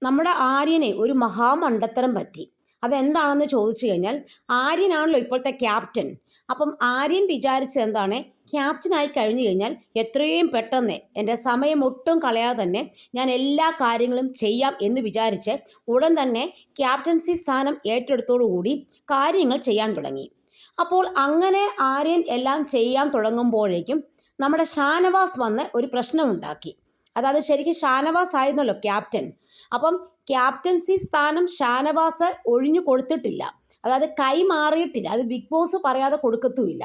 നമ്മുടെ ആര്യനെ ഒരു മഹാമണ്ടത്തരം പറ്റി. അതെന്താണെന്ന് ചോദിച്ചു കഴിഞ്ഞാൽ, ആര്യനാണല്ലോ ഇപ്പോഴത്തെ ക്യാപ്റ്റൻ. അപ്പം ആര്യൻ വിചാരിച്ചത് എന്താണ്? ക്യാപ്റ്റനായി കഴിഞ്ഞു കഴിഞ്ഞാൽ എത്രയും പെട്ടെന്ന് എൻ്റെ സമയം ഒട്ടും കളയാതെ തന്നെ ഞാൻ എല്ലാ കാര്യങ്ങളും ചെയ്യാം എന്ന് വിചാരിച്ച് ഉടൻ തന്നെ ക്യാപ്റ്റൻസി സ്ഥാനം ഏറ്റെടുത്തോടുകൂടി കാര്യങ്ങൾ ചെയ്യാൻ തുടങ്ങി. അപ്പോൾ അങ്ങനെ ആര്യൻ എല്ലാം ചെയ്യാൻ തുടങ്ങുമ്പോഴേക്കും നമ്മുടെ ഷാനവാസ് വന്ന് ഒരു പ്രശ്നമുണ്ടാക്കി. അതായത് ശരിക്കും ഷാനവാസ് ആയിരുന്നല്ലോ ക്യാപ്റ്റൻ. അപ്പം ക്യാപ്റ്റൻസി സ്ഥാനം ഷാനവാസ് ഒഴിഞ്ഞു കൊടുത്തിട്ടില്ല, അതായത് കൈമാറിയിട്ടില്ല. അത് ബിഗ് ബോസ് പറയാതെ കൊടുക്കത്തുമില്ല.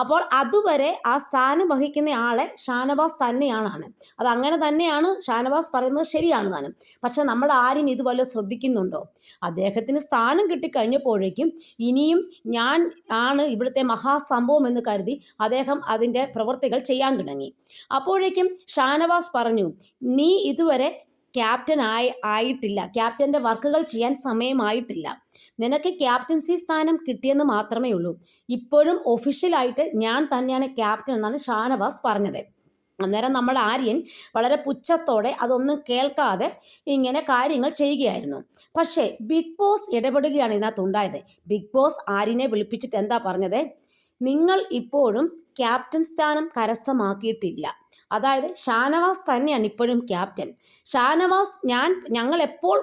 അപ്പോൾ അതുവരെ ആ സ്ഥാനം വഹിക്കുന്ന ആളെ ഷാനവാസ് തന്നെയാണ്. അത് അങ്ങനെ തന്നെയാണ് ഷാനവാസ് പറയുന്നത്, ശരിയാണ് താനും. പക്ഷെ നമ്മുടെ ആര്യൻ ഇത് വല്ലതും ശ്രദ്ധിക്കുന്നുണ്ടോ? അദ്ദേഹത്തിന് സ്ഥാനം കിട്ടിക്കഴിഞ്ഞപ്പോഴേക്കും ഇനിയും ഞാൻ ആണ് ഇവിടുത്തെ മഹാസംഭവം എന്ന് കരുതി അദ്ദേഹം അതിൻ്റെ പ്രവൃത്തികൾ ചെയ്യാൻ തുടങ്ങി. അപ്പോഴേക്കും ഷാനവാസ് പറഞ്ഞു, നീ ഇതുവരെ ക്യാപ്റ്റൻ ആയിട്ടില്ല, ക്യാപ്റ്റൻ്റെ വർക്കുകൾ ചെയ്യാൻ സമയമായിട്ടില്ല, നിനക്ക് ക്യാപ്റ്റൻസി സ്ഥാനം കിട്ടിയെന്ന് മാത്രമേ ഉള്ളൂ, ഇപ്പോഴും ഒഫീഷ്യലായിട്ട് ഞാൻ തന്നെയാണ് ക്യാപ്റ്റൻ എന്നാണ് ഷാനവാസ് പറഞ്ഞത്. അന്നേരം നമ്മുടെ ആര്യൻ വളരെ പുച്ഛത്തോടെ അതൊന്നും കേൾക്കാതെ ഇങ്ങനെ കാര്യങ്ങൾ ചെയ്യുകയായിരുന്നു. പക്ഷേ ബിഗ് ബോസ് ഇടപെടുകയാണ് ഇതിനകത്തുണ്ടായത്. ബിഗ് ബോസ് ആര്യനെ വിളിപ്പിച്ചിട്ട് എന്താ പറഞ്ഞത്? നിങ്ങൾ ഇപ്പോഴും ക്യാപ്റ്റൻ സ്ഥാനം കരസ്ഥമാക്കിയിട്ടില്ല. അതായത് ഷാനവാസ് തന്നെയാണ് ഇപ്പോഴും ക്യാപ്റ്റൻ. ഷാനവാസ് ഞങ്ങൾ എപ്പോൾ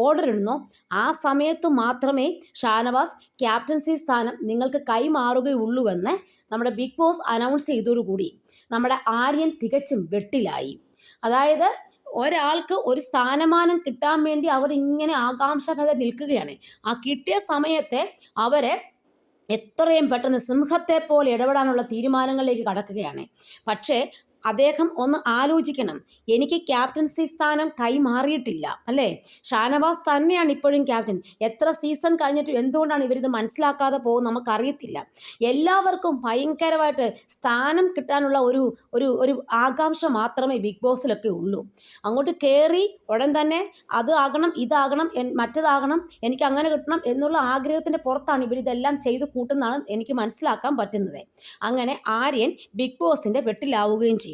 ഓർഡർ ഇടുന്നോ ആ സമയത്ത് മാത്രമേ ഷാനവാസ് ക്യാപ്റ്റൻസി സ്ഥാനം നിങ്ങൾക്ക് കൈമാറുകയുള്ളൂവെന്ന് നമ്മുടെ ബിഗ് ബോസ് അനൗൺസ് ചെയ്തതോടുകൂടി നമ്മുടെ ആര്യൻ തികച്ചും വെട്ടിലായി. അതായത് ഒരാൾക്ക് ഒരു സ്ഥാനമാനം കിട്ടാൻ വേണ്ടി അവർ ഇങ്ങനെ ആകാംക്ഷഭേദ നിൽക്കുകയാണ്. ആ കിട്ടിയ സമയത്തെ അവരെ എത്രയും പെട്ടെന്ന് സിംഹത്തെ പോലെ ഇടപെടാനുള്ള തീരുമാനങ്ങളിലേക്ക് കടക്കുകയാണ്. പക്ഷേ അദ്ദേഹം ഒന്ന് ആലോചിക്കണം, എനിക്ക് ക്യാപ്റ്റൻസി സ്ഥാനം കൈമാറിയിട്ടില്ല അല്ലേ? ഷാനവാസ് തന്നെയാണ് ഇപ്പോഴും ക്യാപ്റ്റൻ. എത്ര സീസൺ കഴിഞ്ഞിട്ട് എന്തുകൊണ്ടാണ് ഇവരിത് മനസ്സിലാക്കാതെ പോകും നമുക്കറിയത്തില്ല. എല്ലാവർക്കും ഭയങ്കരമായിട്ട് സ്ഥാനം കിട്ടാനുള്ള ഒരു ഒരു ഒരു ആകാംക്ഷ മാത്രമേ ബിഗ് ബോസിലൊക്കെ ഉള്ളൂ. അങ്ങോട്ട് കയറി ഉടൻ തന്നെ അത് ആകണം, ഇതാകണം, മറ്റേതാകണം, എനിക്ക് അങ്ങനെ കിട്ടണം എന്നുള്ള ആഗ്രഹത്തിൻ്റെ പുറത്താണ് ഇവരിതെല്ലാം ചെയ്ത് കൂട്ടുന്നതാണ് എനിക്ക് മനസ്സിലാക്കാൻ പറ്റുന്നത്. അങ്ങനെ ആര്യൻ ബിഗ് ബോസിൻ്റെ വെട്ടിലാവുകയും ചെയ്തു.